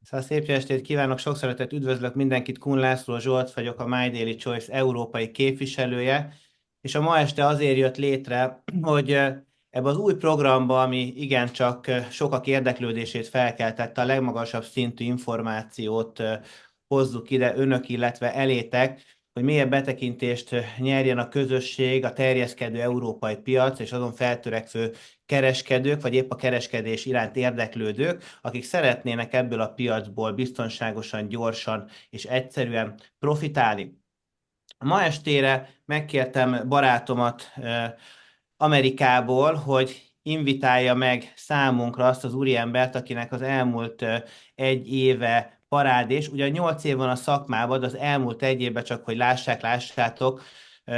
Szóval szép jó estét kívánok, sok szeretettel üdvözlök mindenkit, Kun László Zsolt vagyok, a My Daily Choice európai képviselője, és a ma este azért jött létre, hogy ebbe az új programba, ami igencsak sokak érdeklődését felkeltette, a legmagasabb szintű információt hozzuk ide önök, illetve elétek, hogy mélyebb betekintést nyerjen a közösség, a terjeszkedő európai piac és azon feltörekvő kereskedők, vagy épp a kereskedés iránt érdeklődők, akik szeretnének ebből a piacból biztonságosan, gyorsan és egyszerűen profitálni. Ma estére megkértem barátomat Amerikából, hogy invitálja meg számunkra azt az úriembert, akinek az elmúlt egy éve parádés. Ugyan 8 év van a szakmában, de az elmúlt egy évben csak, hogy lássátok,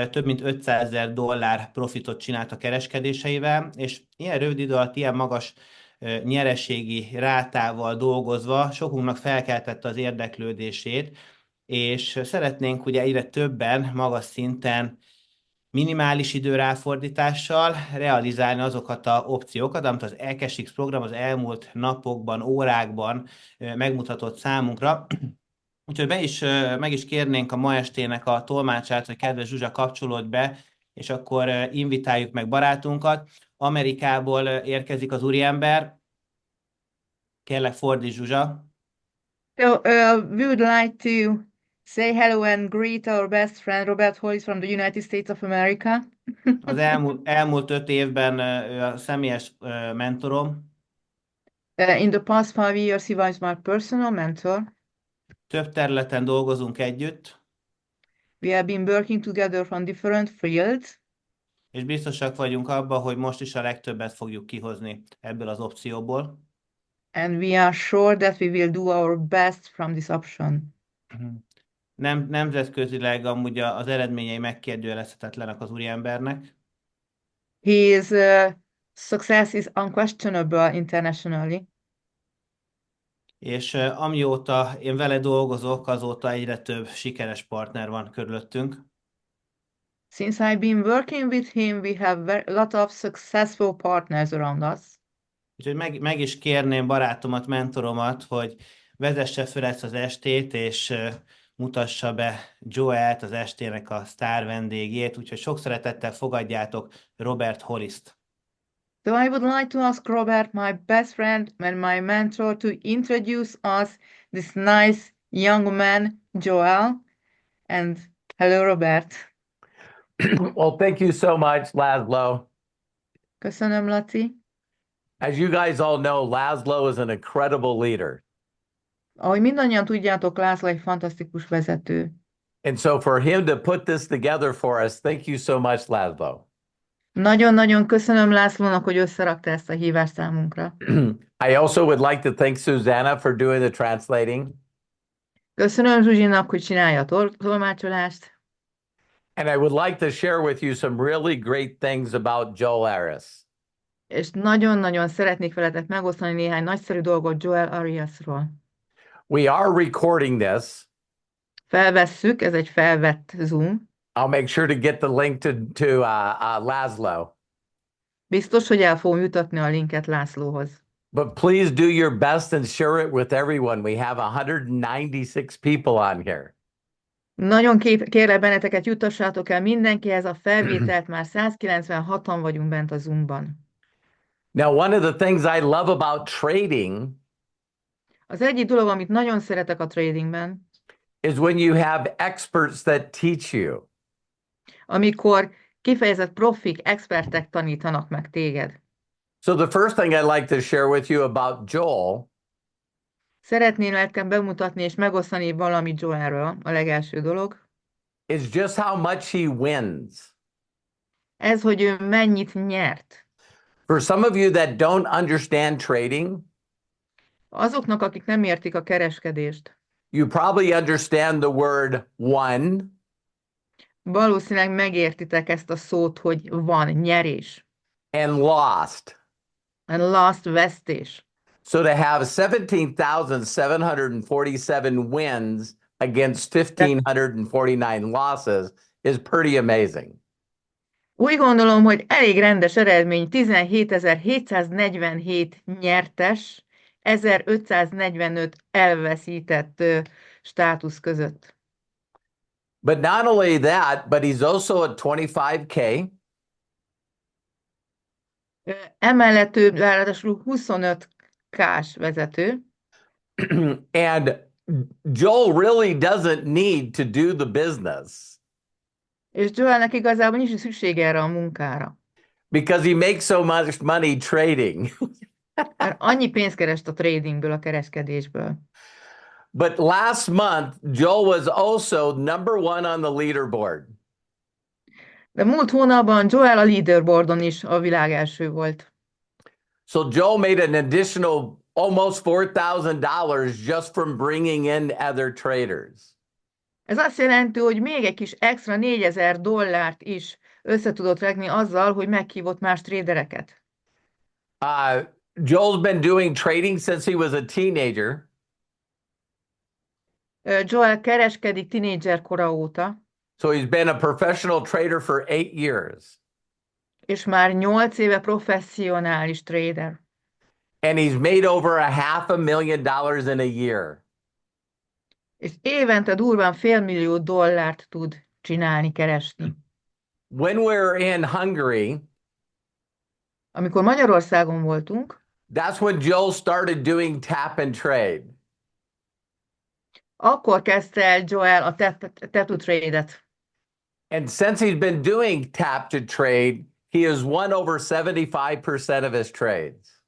több mint 500 000 dollár profitot csinált a kereskedéseivel, és ilyen rövid idő alatt, ilyen magas nyereségi rátával dolgozva sokunknak felkeltette az érdeklődését, és szeretnénk ugye egyre többen, magas szinten, minimális időráfordítással realizálni azokat a opciókat, amit az Akashx program az elmúlt napokban, órákban megmutatott számunkra. Úgyhogy meg is kérnénk a ma estének a tolmácsát, hogy kedves Zsuzsa, kapcsolódj be, és akkor invitáljuk meg barátunkat. Amerikából érkezik az úriember. Kérlek, fordíts, Zsuzsa. So, we would like to say hello and greet our best friend Robert Hollis from the United States of America. Az elmúlt 5 évben ő a személyes mentorom. In the past 5 years, he was my personal mentor. Több területen dolgozunk együtt, We have been working together from different fields, és biztosak vagyunk abban, hogy most is a legtöbbet fogjuk kihozni ebből az opcióból. and we are sure that we will do our best from this option. Nemzetközileg amúgy az eredményei megkérdőjelezhetetlenek az úriembernek, His success is unquestionable internationally. és amióta én vele dolgozok, azóta egyre több sikeres partner van körülöttünk. Since I've been working with him, we have a lot of successful partners around us. Úgyhogy meg is kérném barátomat, mentoromat, hogy vezesse föl ezt az estét, és mutassa be Joelt, az estének a sztár vendégét, úgyhogy sok szeretettel fogadjátok Robert Hollist. So I would like to ask Robert, my best friend and my mentor, to introduce us this nice young man, Joel. And hello, Robert. Well, thank you so much, Laszlo. Köszönöm, Laci. As you guys all know, Laszlo is an incredible leader. Ahogy mindannyian tudjátok, László egy fantasztikus vezető. And so for him to put this together for us, thank you so much, Laszlo. Nagyon-nagyon köszönöm Lászlónak, hogy összerakta ezt a hívást számunkra. I also would like to thank Susanna for doing the translating. Köszönöm Zsuzsinak, hogy csinálja a tolmácsolást. And I would like to share with you some really great things about Joel Arias. És nagyon-nagyon szeretnék veletek megosztani néhány nagyszerű dolgot Joel Ariasról. We are recording this. Felvesszük, ez egy felvett Zoom. I'll make sure to get the link to Laszlo. Biztos, hogy el fogom jutatni a linket Lászlóhoz. But please do your best and share it with everyone. We have 196 people on here. Nagyon kérlek benneteket, juttassátok el mindenkihez a felvételt, már 196-an vagyunk bent a Zoomban. Now, one of the things I love about trading Az egyik dolog, amit nagyon szeretek a tradingben, is when you have experts that teach you. amikor kifejezett profik, expertek tanítanak meg téged. So the first thing I'd like to share with you about Joel Szeretném nekem bemutatni és megosztani valamit Joelről, a legelső dolog. is just how much he wins. Ez, hogy ő mennyit nyert. For some of you that don't understand trading, Azoknak, akik nem értik a kereskedést, you probably understand the word won, valószínűleg megértitek ezt a szót, hogy van nyerés. and lost. And lost, vesztés. So to have 17,747 wins against 1,549 losses is pretty amazing. Úgy gondolom, hogy elég rendes eredmény, 17.747 nyertes 1545 elveszített státusz között. But not only that, but he's also at 25K. Emellett ő ráadásul 25K-s vezető, And Joel really doesn't need to do the business és Joelnek igazából nincs szüksége erre a munkára, because he makes so much money trading. mert annyi pénzt kerest a tradingből, a kereskedésből. But last month, Joel was also number one on the leaderboard. De múlt hónapban Joel a leaderboardon is a világ első volt. So Joel made an additional almost $4,000 just from bringing in other traders. Ez azt jelenti, hogy még egy kis extra $4000 is össze tudott regni azzal, hogy meghívott más tradereket. Joel's been doing trading since he was a teenager. Joel kereskedik tinédzser kora óta, So he's been a professional trader for 8 years. és már 8 éve professzionális trader. And he's made over $500,000 in a year. És évente durván $500,000 tud csinálni, keresni. When we're in Hungary, Amikor Magyarországon voltunk, that's when Joel started doing tap and trade. akkor kezdte el Joel a tap-to-trade-et. And since he's been doing tap to trade, he has won over 75% of his trades.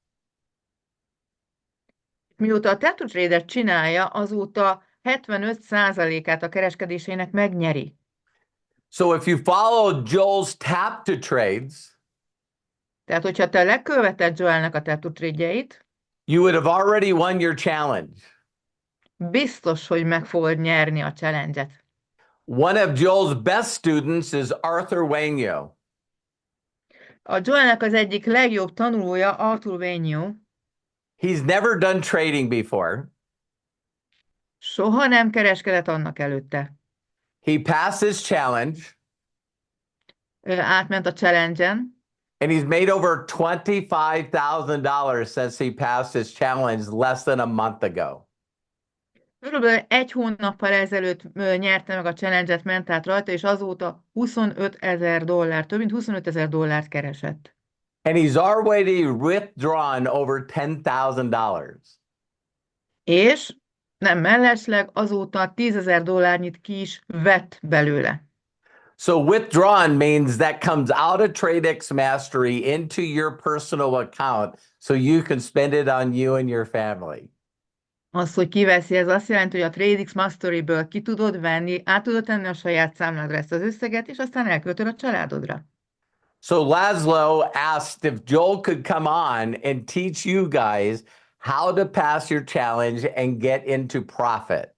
Mióta a tap-to-trade-et csinálja, azóta 75%-át a kereskedésének megnyeri. So if you follow Joel's tap to trades, Tehát, hogyha te leköveted Joelnek a tap-to-trade-jeit, you would have already won your challenge. biztos, hogy meg fogod nyerni a challenge-et. One of Joel's best students is Arthur Wainyo. A Joelnek az egyik legjobb tanulója Arthur Wainyo. He's never done trading before. Soha nem kereskedett annak előtte. He passed his challenge Ő átment a challenge-en, and he's made over $25,000 since he passed his challenge less than a month ago. körülbelül 1 hónappal ezelőtt nyerte meg a challenge-et, ment át rajta, és azóta $25,000, több mint $25,000 keresett. And he's already withdrawn over $10,000. És nem mellesleg azóta $10,000 ki is vett belőle. So withdrawn means that comes out of TradeX Mastery into your personal account so you can spend it on you and your family. Az, hogy kiveszi, ez azt jelenti, hogy a TradeX Mastery-ből ki tudod venni, át tudod tenni a saját számládra ezt az összeget, és aztán elköltöd a családodra. So Laszlo asked if Joel could come on and teach you guys how to pass your challenge and get into profit.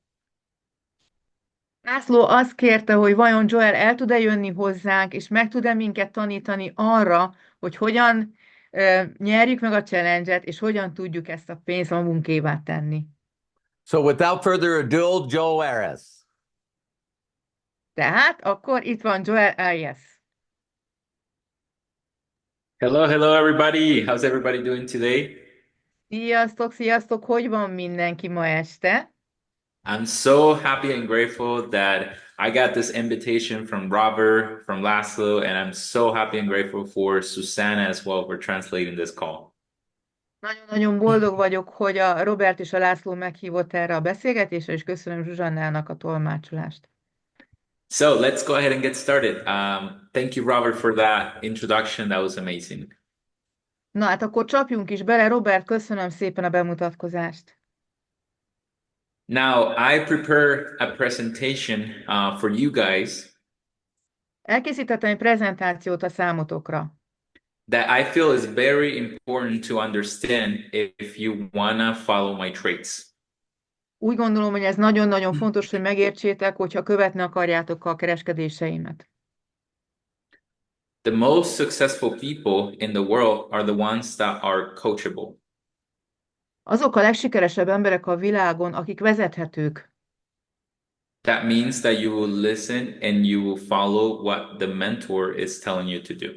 László azt kérte, hogy vajon Joel el tud-e jönni hozzánk, és meg tud-e minket tanítani arra, hogy hogyan nyerjük meg a challenge-et, és hogyan tudjuk ezt a pénzt magunkévá tenni. So without further ado, Joel Arias. Tehát akkor itt van Joel Arias. Hello, hello, everybody. How's everybody doing today? Sziasztok, sziasztok, hogy van mindenki ma este? I'm so happy and grateful that I got this invitation from Robert, from Laszlo, and I'm so happy and grateful for Susanna as well for translating this call. Nagyon-nagyon boldog vagyok, hogy a Robert és a László meghívott erre a beszélgetésre, és köszönöm Zsuzsannának a tolmácsolást. So let's go ahead and get started. Thank you, Robert, for that introduction. That was amazing. Na hát akkor csapjunk is bele. Robert, köszönöm szépen a bemutatkozást. Now, I prepared a presentation for you guys Elkészítettem egy prezentációt a számotokra, that I feel is very important to understand if you wanna follow my traits. Úgy gondolom, hogy ez nagyon-nagyon fontos, hogy megértsétek, hogyha követni akarjátok a kereskedéseimet. The most successful people in the world are the ones that are coachable. Azok a legsikeresebb emberek a világon, akik vezethetők. That means that you will listen and you will follow what the mentor is telling you to do.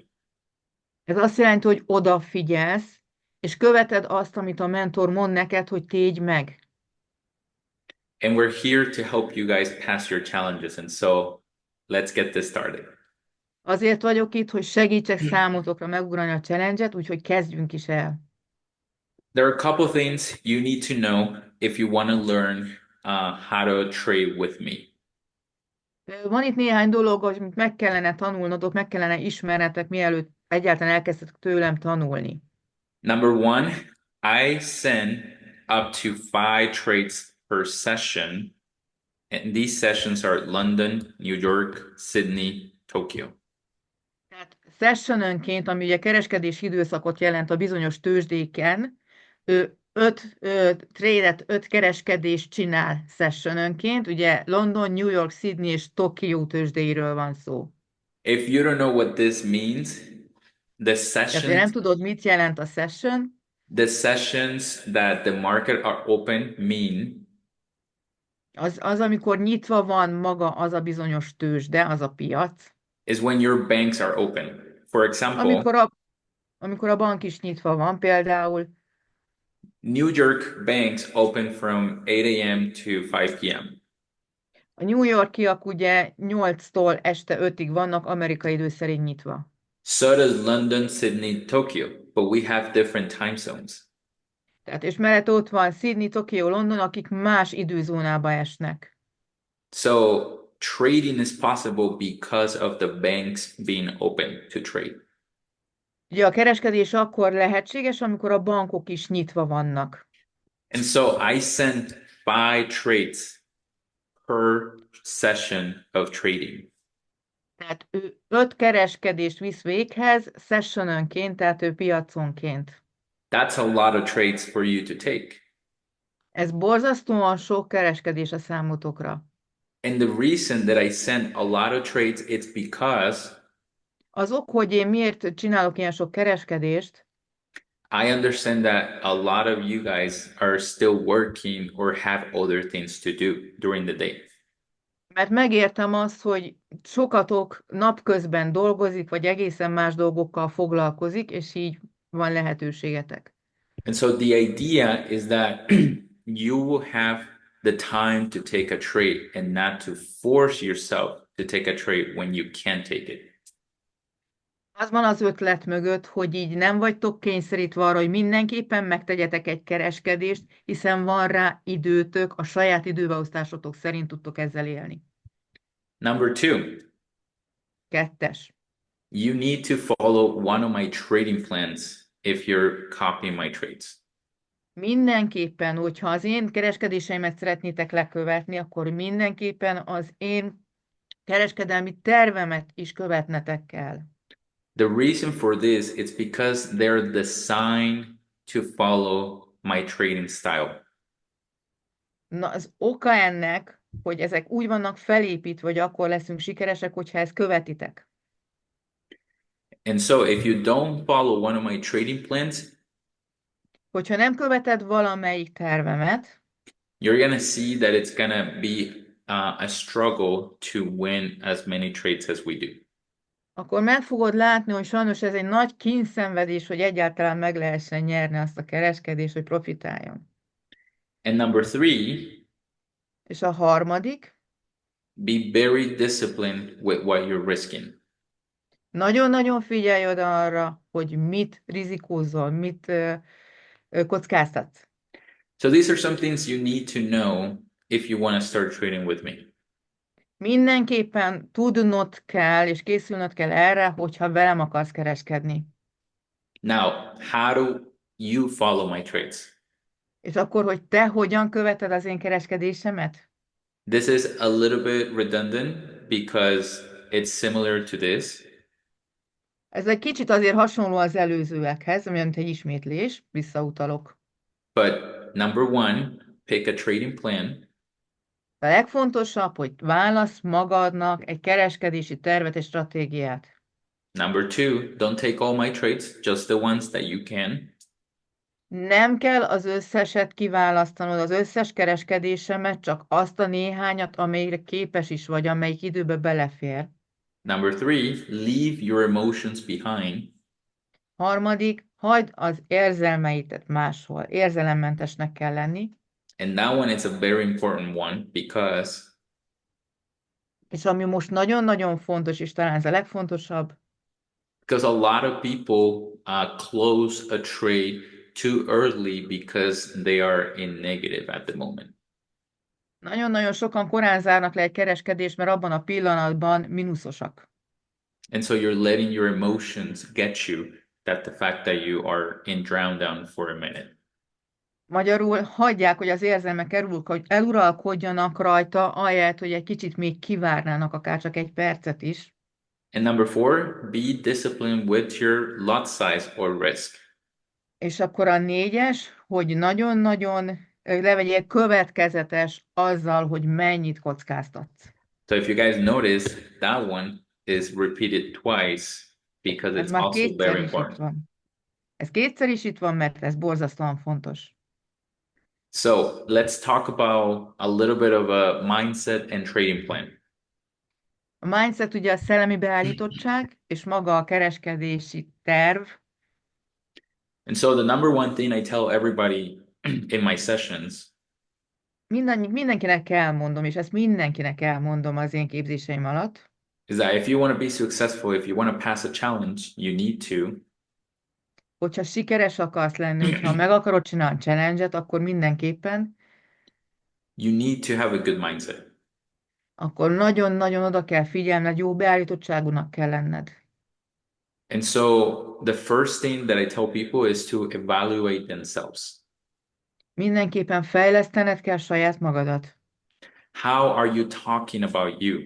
Ez azt jelenti, hogy odafigyelsz, és követed azt, amit a mentor mond neked, hogy tégy meg. And we're here to help you guys pass your challenges. And so let's get this started. Azért vagyok itt, hogy segítsek számotokra megugrani a challenge-et, úgyhogy kezdjünk is el. There are a couple things you need to know if you want to learn how to trade with me. Van itt néhány dolog, amit meg kellene tanulnotok, meg kellene ismernetek, mielőtt egyáltalán elkezdtek tőlem tanulni. Number one, I send up to 5 trades per session. And these sessions are London, New York, Sydney, Tokyo. Tehát sessionönként, ami ugye kereskedési időszakot jelent a bizonyos tőzsdéken, 5 trade-et, 5 kereskedést csinál sessionönként, ugye London, New York, Sydney és Tokió tőzsdéiről van szó. If you don't know what this means, the Tehát, ha nem sessions, tudod, mit jelent a session, the sessions that the market are open mean az, amikor nyitva van maga az a bizonyos tőzsde, az a piac, is when your banks are open. For example, amikor a bank is nyitva van, például New York banks open from 8 a.m. to 5 p.m. a New Yorkiak ugye 8-tól este 5-ig vannak amerikai idő szerint nyitva. So does London, Sydney, Tokyo, but we have different time zones. Tehát, és mellett ott van Sydney, Tokió, London, akik más időzónába esnek. So trading is possible because of the banks being open to trade. Ugye a kereskedés akkor lehetséges, amikor a bankok is nyitva vannak. And so I sent 5 trades per session of trading. Tehát ő 5 kereskedést visz véghez, sessionönként, tehát ő piaconként. That's a lot of trades for you to take. Ez borzasztóan sok kereskedés a számotokra. And the reason that I sent a lot of trades, it's because Az ok, hogy én miért csinálok ilyen sok kereskedést, I understand that a lot of you guys are still working or have other things to do during the day. mert megértem azt, hogy sokatok napközben dolgozik, vagy egészen más dolgokkal foglalkozik, és így van lehetőségetek. And so the idea is that you will have the time to take a trade and not to force yourself to take a trade when you can't take it. Az van az ötlet mögött, hogy így nem vagytok kényszerítve arra, hogy mindenképpen megtegyetek egy kereskedést, hiszen van rá időtök, a saját időbeosztásotok szerint tudtok ezzel élni. Number 2, 2. you need to follow one of my trading plans if you're copying my trades. Mindenképpen, hogyha az én kereskedéseimet szeretnétek lekövetni, akkor mindenképpen az én kereskedelmi tervemet is követnetek kell. The reason for this is because they're designed to follow my trading style. Na, az oka ennek, hogy ezek úgy vannak felépítve, hogy akkor leszünk sikeresek, hogyha ezt követitek. And so if you don't follow one of my trading plans, Hogyha nem követed valamelyik tervemet, you're going to see that it's going to be a struggle to win as many trades as we do. akkor meg fogod látni, hogy sajnos ez egy nagy kínszenvedés, hogy egyáltalán meg lehessen nyerni azt a kereskedést, hogy profitáljon. And number 3, És a harmadik, be very disciplined with what you're risking. nagyon-nagyon figyelj oda arra, hogy mit rizikózol, mit kockáztatsz. So these are some things you need to know if you want to start trading with me. Mindenképpen tudnod kell, és készülnöd kell erre, hogyha velem akarsz kereskedni. Now, how do you follow my trades? És akkor, hogy te hogyan követed az én kereskedésemet? This is a little bit redundant because it's similar to this. Ez egy kicsit azért hasonló az előzőekhez, ami mint egy ismétlés, visszautalok. But number 1, pick a trading plan. A legfontosabb, hogy válasz magadnak egy kereskedési tervet, egy stratégiát. Number 2, don't take all my trades, just the ones that you can. Nem kell az összeset kiválasztanod, az összes kereskedésemet, csak azt a néhányat, amelyre képes is vagy, amelyik időbe belefér. Number 3, leave your emotions behind. Harmadik, hagyd az érzelmeidet máshol. Érzelemmentesnek kell lenni. And that one is a very important one És ami most nagyon-nagyon fontos, és talán ez a legfontosabb, because a lot of people close a trade too early because they are in negative at the moment. nagyon-nagyon sokan korán zárnak le egy kereskedést, mert abban a pillanatban mínuszosak. And so you're letting your emotions get you, that the fact that you are in drown down for a minute. Magyarul hagyják, hogy az érzelmek eluralkodjanak rajta, ahelyett, hogy egy kicsit még kivárnának, akár csak egy percet is. And number 4, be disciplined with your lot size or risk. És akkor a 4-es, hogy nagyon-nagyon legyél következetes azzal, hogy mennyit kockáztatsz. So if you guys notice, that one is repeated twice because Ez it's már also kétszer very is itt important. van. Ez kétszer is itt van, mert ez borzasztóan fontos. So let's talk about a little bit of a mindset and trading plan. A mindset ugye a szellemi beállítottság, és maga a kereskedési terv. And so the number one thing I tell everybody in my sessions Mindenkinek elmondom, és ezt mindenkinek elmondom az én képzéseim alatt, is that if you want to be successful, if you want to pass a challenge, you need to hogyha sikeres akarsz lenni, hogyha meg akarod csinálni a challenge-et, akkor mindenképpen, you need to have a good mindset. akkor nagyon-nagyon oda kell figyelned, jó beállítottságúnak kell lenned. And so the first thing that I tell people is to evaluate themselves. Mindenképpen fejlesztened kell saját magadat. How are you talking about you?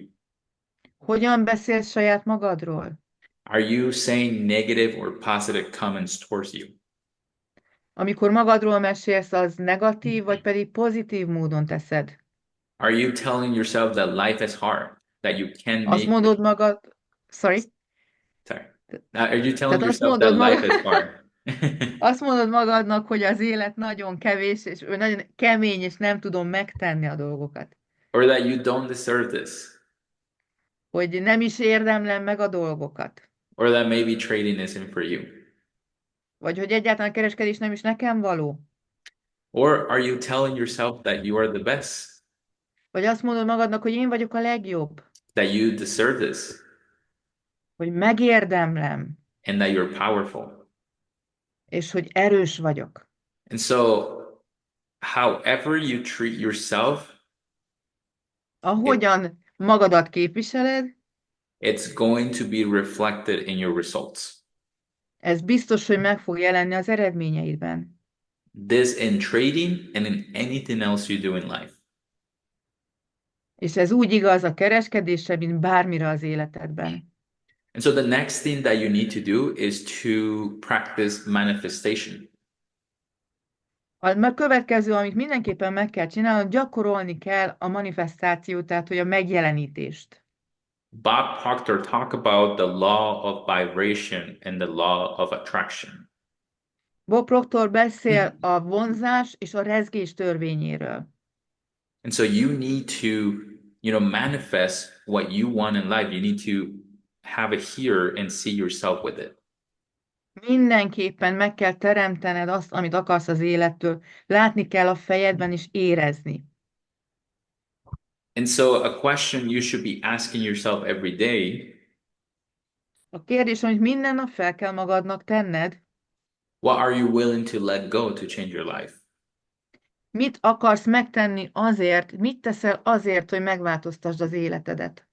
Hogyan beszélsz saját magadról? Are you saying negative or positive comments towards you? Amikor magadról mesélsz, az negatív, vagy pedig pozitív módon teszed? Are you telling yourself that life is hard, that you can Azt make mondod magad... Sorry? Sorry. Are you telling Tehát azt yourself that mondod, life is hard? azt mondod magadnak, hogy az élet nagyon kevés, és nagyon kemény, és nem tudom megtenni a dolgokat. Or that you don't deserve this? Hogy nem is érdemlem meg a dolgokat. Or that maybe trading isn't for you? Vagy hogy egyáltalán a kereskedés nem is nekem való. Or are you telling yourself that you are the best? Vagy azt mondod magadnak, hogy én vagyok a legjobb. That you deserve this? Hogy megérdemlem. And that you're powerful? És hogy erős vagyok. And so, however you treat yourself, Ahogyan magadat képviseled, it's going to be reflected in your results. ez biztos, hogy meg fog jelenni az eredményeidben. This in trading and in anything else you do in life. És ez úgy igaz a kereskedésre, mint bármire az életedben. And so the next thing that you need to do is to practice manifestation. A következő, amit mindenképpen meg kell csinálnod, gyakorolni kell a manifestációt, tehát hogy a megjelenítést. Bob Proctor talk about the law of vibration and the law of attraction. Bob Proctor beszél a vonzás és a rezgés törvényéről. And so you need to, manifest what you want in life. You need to have it here and see yourself with it. Mindenképpen meg kell teremtened azt, amit akarsz az élettől. Látni kell a fejedben és érezni. And so a question you should be asking yourself every day. A kérdés, amit minden nap fel kell magadnak tenned, What are you willing to let go to change your life? mit akarsz megtenni azért, mit teszel azért, hogy megváltoztasd az életedet.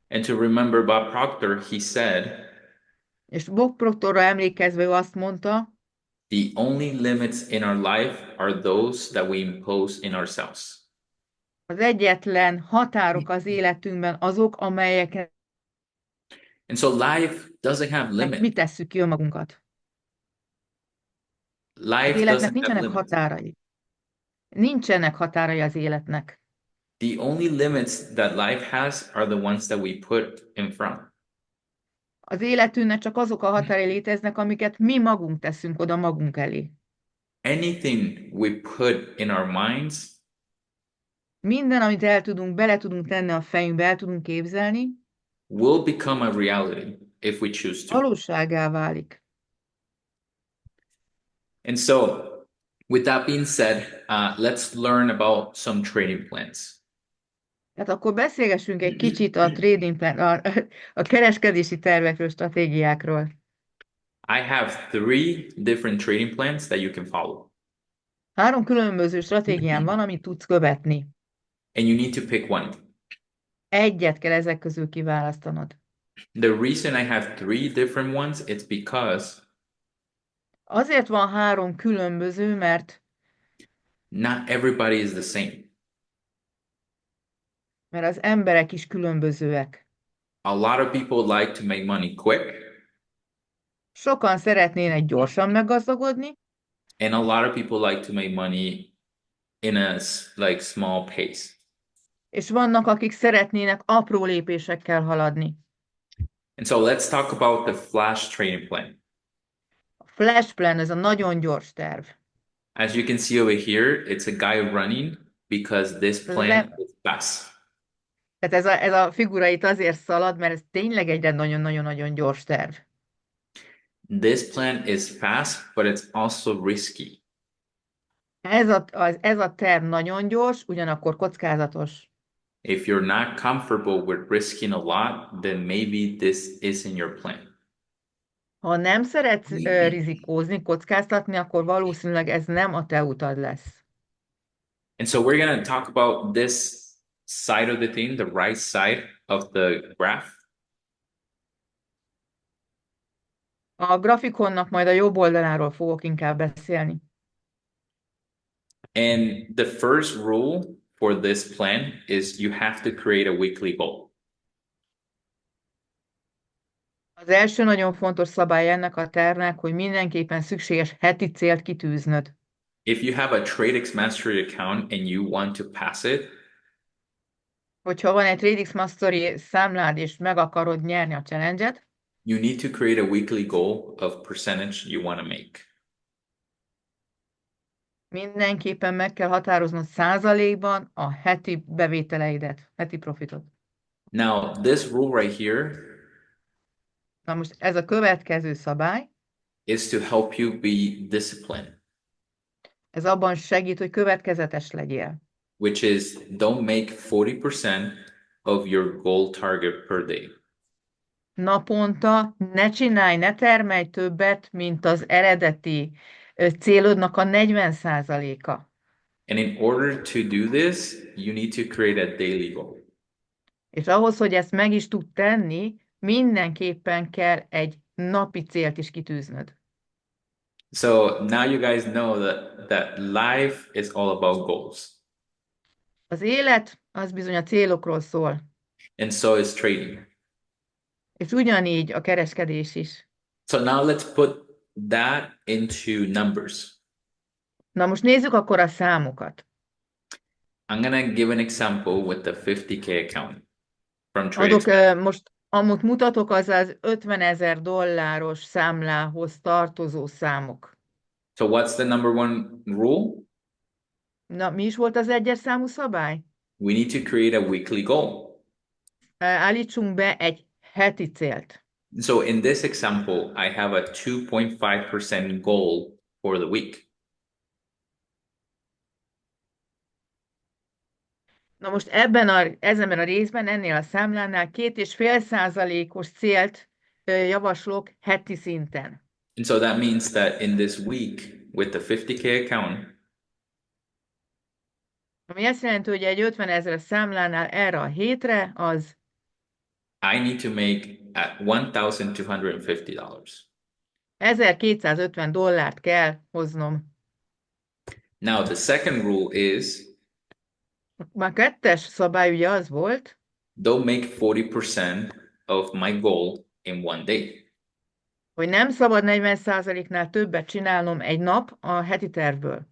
And to remember Bob Proctor, he said, És Bob Proctorra emlékezve ő azt mondta, the only limits in our life are those that we impose in ourselves. az egyetlen határok az életünkben azok, amelyeket And so life doesn't have mi limits. tesszük ki önmagunkat. Az Life életnek doesn't have nincsenek limits. határai. Nincsenek határai az életnek. The only limits that life has are the ones that we put in front. Az életünknek csak azok a határai léteznek, amiket mi magunk teszünk oda magunk elé. Anything we put in our minds Minden, amit bele tudunk tenni a fejünkbe, el tudunk képzelni, will become a reality if we choose to. valósággá válik. And so, with that being said, let's learn about some trading plans. Tehát akkor beszélgessünk egy kicsit a trading plan, a kereskedési tervekről, stratégiákról. I have 3 different trading plans that you can follow. 3 különböző stratégián van, amit tudsz követni. And you need to pick one. Egyet kell ezek közül kiválasztanod. The reason I have 3 different ones, it's because Azért van 3 különböző, mert not everybody is the same. az emberek is különbözőek. A lot of people like to make money quick, Sokan szeretnének gyorsan meggazdagodni, and a lot of people like to make money in a like small pace. és vannak, akik szeretnének apró lépésekkel haladni. And so let's talk about the flash trading plan. A flash plan, ez a nagyon gyors terv. As you can see over here, it's a guy running because this plan is fast. Tehát ez a figura itt azért szalad, mert ez tényleg egy nagyon-nagyon-nagyon gyors terv. This plan is fast, but it's also risky. Ez a terv nagyon gyors, ugyanakkor kockázatos. If you're not comfortable with risking a lot, then maybe this isn't your plan. Ha nem szeretsz rizikózni, kockáztatni, akkor valószínűleg ez nem a te utad lesz. And so we're going to talk about this side of the thing, the right side of the graph. A grafikonnak majd a jobb oldaláról fogok inkább beszélni. And the first rule for this plan is you have to create a weekly goal. Az első nagyon fontos szabály ennek a tervnek, hogy mindenképpen szükséges heti célt kitűznöd. If you have a TradeX Mastery account and you want to pass it, Hogyha van egy TradeX Mastery számlád, és meg akarod nyerni a challenge-et, you need to create a weekly goal of percentage you want to make. mindenképpen meg kell határoznod százalékban a heti bevételeidet, heti profitot. Now, this rule right here Na most ez a következő szabály, is to help you be disciplined, ez abban segít, hogy következetes legyél. which is don't make 40% of your goal target per day. Naponta ne termelj többet, mint az eredeti célodnak a 40%-a. And in order to do this, you need to create a daily goal. És ahhoz, hogy ezt meg is tud tenni, mindenképpen kell egy napi célt is kitűznöd. So now you guys know that life is all about goals. Az élet az bizony a célokról szól, And so is trading. és ugyanígy a kereskedés is. So now let's put that into numbers. Na most nézzük akkor a számokat. I'm gonna give an example with the 50K account from TradeX. Most, amit mutatok, az az $50,000 számlához tartozó számok. So what's the number one rule? Na, mi is volt az egyes számú szabály? We need to create a weekly goal. Állítsunk be egy heti célt. So in this example, I have a 2.5% goal for the week. Na most ezen a részben, ennél a számlánál 2,5%-os célt javaslok heti szinten. And so that means that in this week with the 50K account, Ami azt jelenti, hogy egy 50,000 számlánál erre a hétre az I need to make at $1,250. $1,250 kell hoznom. Now the second rule is A kettes szabály ugye az volt, don't make 40% of my goal in one day. hogy nem szabad 40%-nál többet csinálnom egy nap a heti tervből.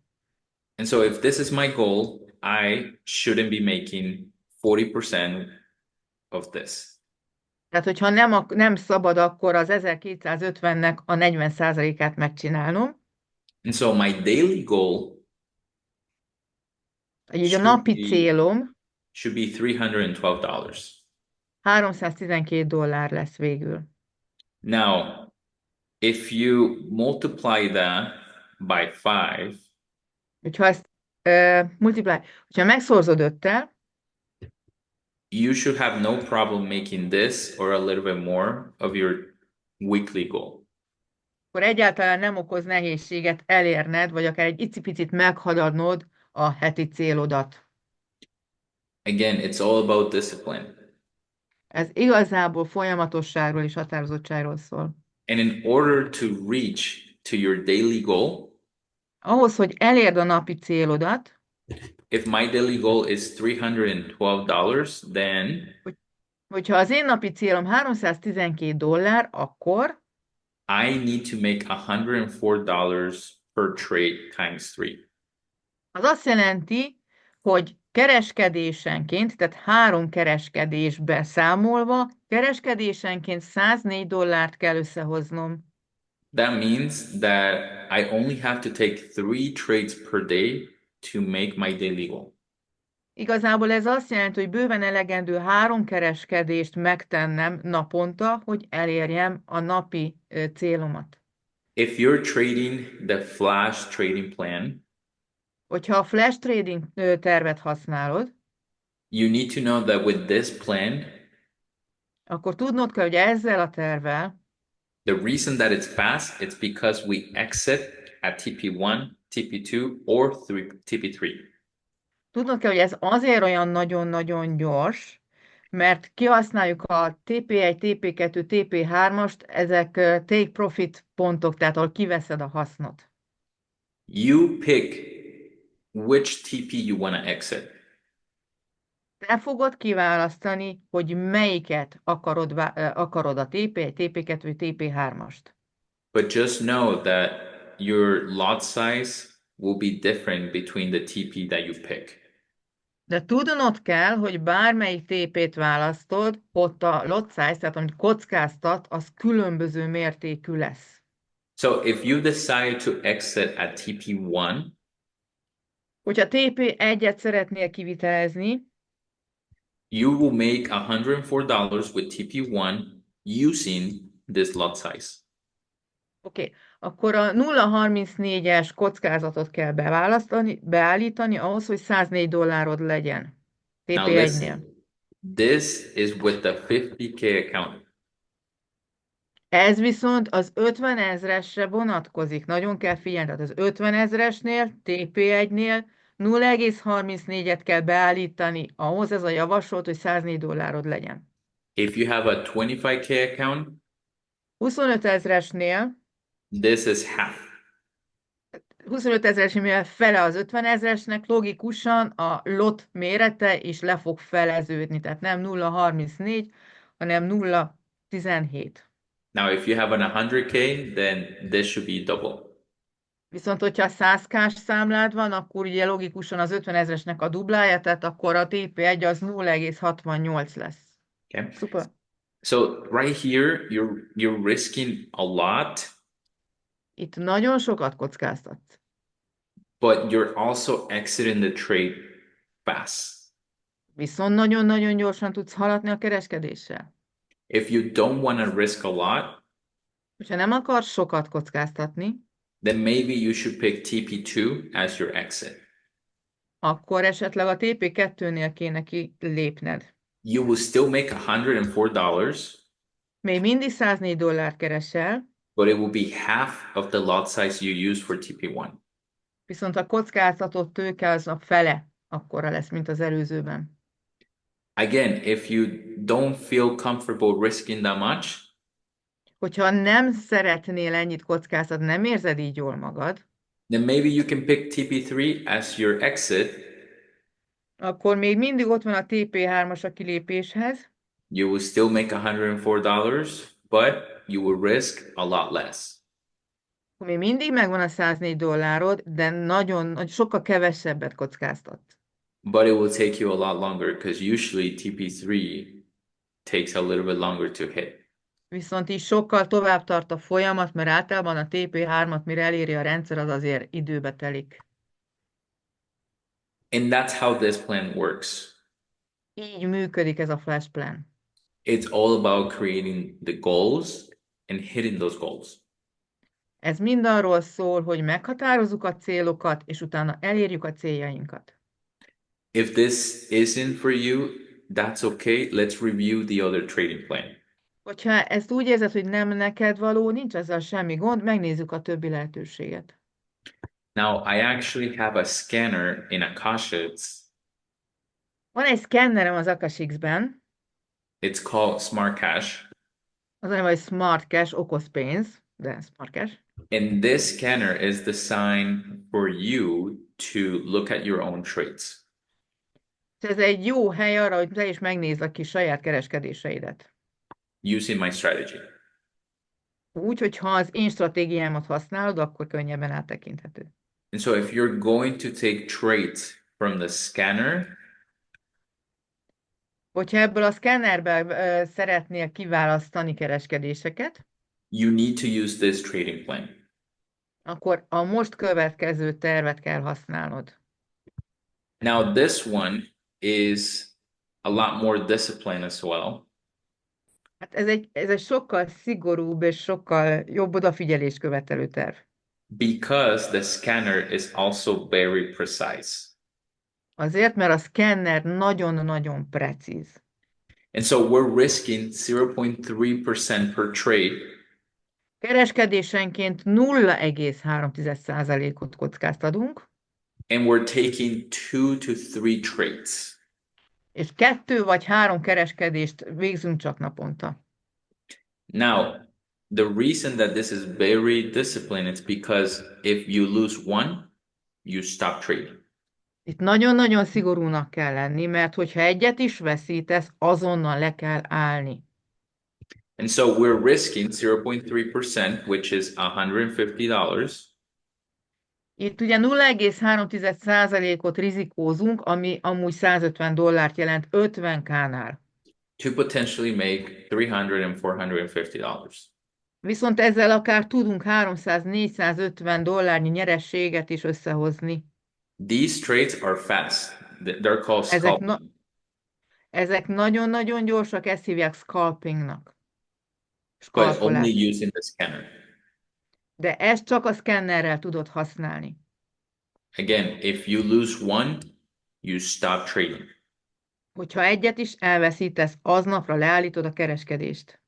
And so if this is my goal, I shouldn't be making 40% of this. Tehát, hogyha nem szabad, akkor az 1,250-nek a 40%-át megcsinálnom. And so my daily goal Így a napi célom should be $312. $312 lesz végül. Now, if you multiply that by 5, Hogyha ezt hogyha megszorzod 5-tel, you should have no problem making this or a little bit more of your weekly goal. akkor egyáltalán nem okoz nehézséget elérned, vagy akár egy icipicit meghaladnod a heti célodat. Again, it's all about discipline. Ez igazából folyamatosságról és határozottságról szól. And in order to reach to your daily goal, Ahhoz, hogy elérd a napi célodat, if my daily goal is $312, then hogyha az én napi célom $312, akkor I need to make $104 per trade times 3. az azt jelenti, hogy kereskedésenként, tehát 3 kereskedésbe számolva, kereskedésenként $104 kell összehoznom. That means that I only have to take 3 trades per day to make my daily goal. Igazából ez azt jelenti, hogy bőven elegendő 3 kereskedést megtennem naponta, hogy elérjem a napi célomat. If you're trading the flash trading plan, Hogyha a flash trading tervet használod, you need to know that with this plan, akkor tudnod kell, hogy ezzel a tervvel the reason that it's fast, it's because we exit at TP1, TP2, or TP3. tudnod kell, hogy ez azért olyan nagyon-nagyon gyors, mert kihasználjuk a TP1, TP2, TP3-ast, ezek take profit pontok, tehát ahol kiveszed a hasznot. You pick which TP you want to exit. Te fogod kiválasztani, hogy melyiket akarod a TP1, TP2 vagy TP3-ast. But just know that your lot size will be different between the TP that you pick. De tudnod kell, hogy bármelyik TP-t választod, ott a lot size, tehát amit kockáztat, az különböző mértékű lesz. So if you decide to exit at TP1, Hogyha TP1-et szeretnél kivitelezni, you will make $104 with TP1 using this lot size. oké, akkor a 0,34-es kockázatot kell beállítani ahhoz, hogy $104 legyen Now TP1-nél. listen, this is with the 50K account. Ez viszont az 50 000-esre vonatkozik. Nagyon kell figyelni, tehát az 50 000-esnél, TP1-nél 0,34-et kell beállítani, ahhoz ez a javasolt, hogy $104 legyen. If you have a 25K account, 25 000-esnél, this is half. 25 000-esnél fele az 50 000-esnek, logikusan a lot mérete is le fog feleződni, tehát nem 0,34, hanem 0,17. Now, if you have an 100K, then this should be double. Viszont, hogyha 100K-s számlád van, akkor ugye logikusan az 50 000-esnek a duplája, tehát akkor a TP1 az 0,68 lesz. Okay. Szuper. So right here, you're risking a lot, Itt nagyon sokat kockáztatsz. but you're also exiting the trade fast. Viszont nagyon-nagyon gyorsan tudsz haladni a kereskedéssel. If you don't want to risk a lot, Hogyha nem akarsz sokat kockáztatni, then maybe you should pick TP2 as your exit. akkor esetleg a TP2-nél kéne kilépned. You will still make $104, Még mindig $104 keresel, but it will be half of the lot size you use for TP1. viszont a kockázatot tőke az a fele akkora lesz, mint az előzőben. Again, if you don't feel comfortable risking that much, Hogyha nem szeretnél ennyit kockáztatni, nem érzed így jól magad, then maybe you can pick TP3 as your exit. akkor még mindig ott van a TP3-as a kilépéshez, You will still make $104, but you will risk a lot less. akkor még mindig megvan a $104, de sokkal kevesebbet kockáztat. But it will take you a lot longer because usually TP3 takes a little bit longer to hit. Viszont így sokkal tovább tart a folyamat, mert általában a TP3-at, mire eléri a rendszer, az azért időbe telik. And that's how this plan works. Így működik ez a flash plan. It's all about creating the goals and hitting those goals. Ez mind arról szól, hogy meghatározzuk a célokat, és utána elérjük a céljainkat. If this isn't for you, that's okay. Let's review the other trading plan. Hogyha ezt úgy érzed, hogy nem neked való, nincs ezzel semmi gond, megnézzük a többi lehetőséget. Now, I actually have a scanner in Akashx. Van egy szkennerem az Akashx-ben, It's called Smart Cash. az a neve, hogy Smart Cash, okos pénz, de Smart Cash. And this scanner is designed for you to look at your own trades. Ez egy jó hely arra, hogy te is megnézd a kis saját kereskedéseidet. Using my strategy. Úgy, hogy ha az én stratégiámat használod, akkor könnyebben áttekinthető. And so if you're going to take trades from the scanner, Hogyha ebből a szkennerből szeretnél kiválasztani kereskedéseket, you need to use this trading plan. akkor a most következő tervet kell használnod. Now, this one is a lot more discipline as well. Hát ez egy sokkal szigorúbb és sokkal jobb odafigyelést követelő terv. Because the scanner is also very precise. Azért, mert a szkenner nagyon-nagyon precíz. And so we're risking 0.3% per trade. Kereskedésenként 0,3%-ot kockáztatunk, And we're taking 2 to 3 trades. és 2 vagy 3 kereskedést végzünk csak naponta. Now, the reason that this is very disciplined is because if you lose one, you stop trading. Itt nagyon-nagyon szigorúnak kell lenni, mert hogyha egyet is veszítesz, azonnal le kell állni. And so we're risking 0.3%, which is $150. Itt ugye 0,3%-ot rizikózunk, ami amúgy $150 jelent 50K-nál. To potentially make $300 and $450. Viszont ezzel akár tudunk $300-450 nyereséget is összehozni. These trades are fast. They're called scalping. Ezek nagyon-nagyon gyorsak, ezt hívják scalpingnak. But only using the scanner. De ezt csak a szkennerrel tudod használni. Again, if you lose one, you stop trading. Hogyha egyet is elveszítesz, aznapra leállítod a kereskedést.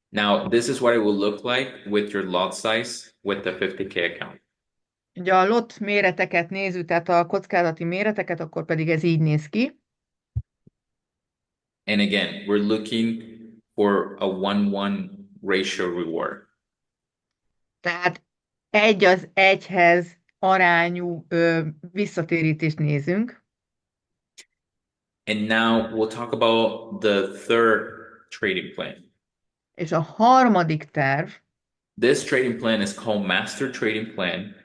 Now, this is what it will look like with your lot size with the 50K account. Ugye a lot méreteket nézzük, tehát a kockázati méreteket, akkor pedig ez így néz ki. And again, we're looking for a 1-1 ratio reward. Tehát 1:1 arányú visszatérítést nézünk. And now we'll talk about the third trading plan. És a harmadik terv, This trading plan is called Master Trading Plan.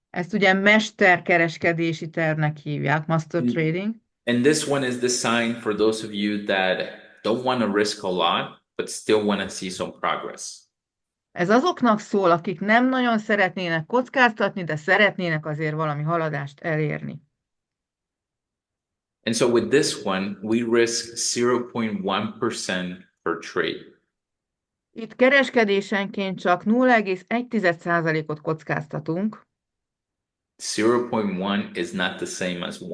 ezt ugye mesterkereskedési tervnek hívják, Master Trading. And this one is designed for those of you that don't want to risk a lot, but still want to see some progress. Ez azoknak szól, akik nem nagyon szeretnének kockáztatni, de szeretnének azért valami haladást elérni. And so with this one, we risk 0.1% per trade. Itt kereskedésenként csak 0,1%-ot kockáztatunk. 0.1 is not the same as 1.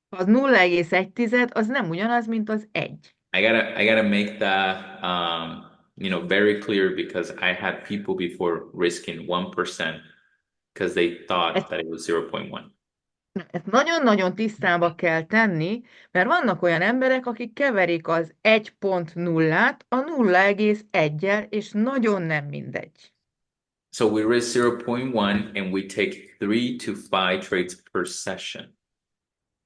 Az 0,1 az nem ugyanaz, mint az 1. I gotta make that very clear because I had people before risking 1% because they thought that it was 0.1. Ezt nagyon-nagyon tisztába kell tenni, mert vannak olyan emberek, akik keverik az 1.0-át a 0,1-jel, és nagyon nem mindegy. So we risk 0.1 and we take 3 to 5 trades per session.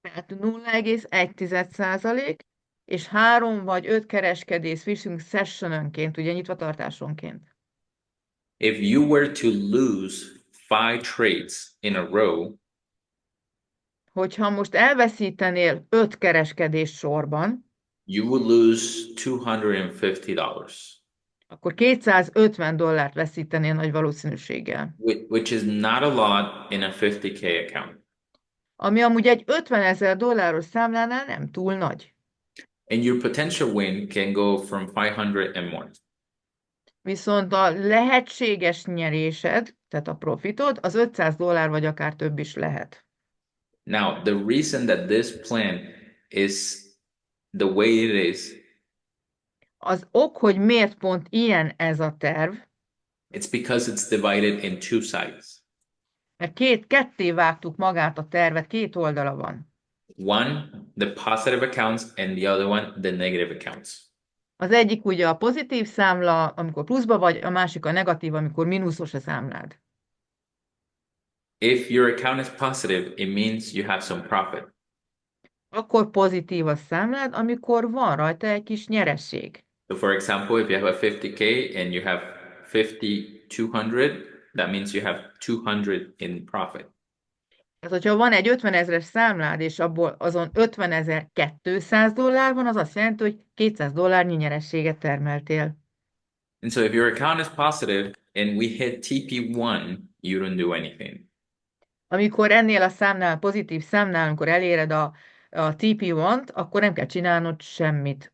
Tehát 0,1%, és 3 vagy 5 kereskedést viszünk sessionönként, ugye nyitvatartásonként. If you were to lose 5 trades in a row, Hogyha most elveszítenél 5 kereskedést sorban, you would lose $250, akkor $250 veszítenél nagy valószínűséggel. which is not a lot in a 50K account. Ami amúgy egy $50,000 számlánál nem túl nagy. And your potential win can go from 500 and more. Viszont a lehetséges nyerésed, tehát a profitod, az $500 vagy akár több is lehet. Now, the reason that this plan is the way it is, Az ok, hogy miért pont ilyen ez a terv, it's because it's divided in two sides. mert ketté vágtuk magát a tervet, két oldala van. One, the positive accounts, and the other one, the negative accounts. Az egyik ugye a pozitív számla, amikor pluszba vagy, a másik a negatív, amikor mínuszos a számlád. If your account is positive, it means you have some profit. Akkor pozitív a számlád, amikor van rajta egy kis nyeresség. So for example, if you have a 50K and you have 50,200, that means you have 200 in profit. Tehát, hogyha van egy 50 000-es számlád, és abból azon $50,200 van, az azt jelenti, hogy $200 nyerességet termeltél. And so if your account is positive and we hit TP1, you don't do anything. Amikor ennél a számnál, pozitív számnál, amikor eléred a TP1-t, akkor nem kell csinálnod semmit.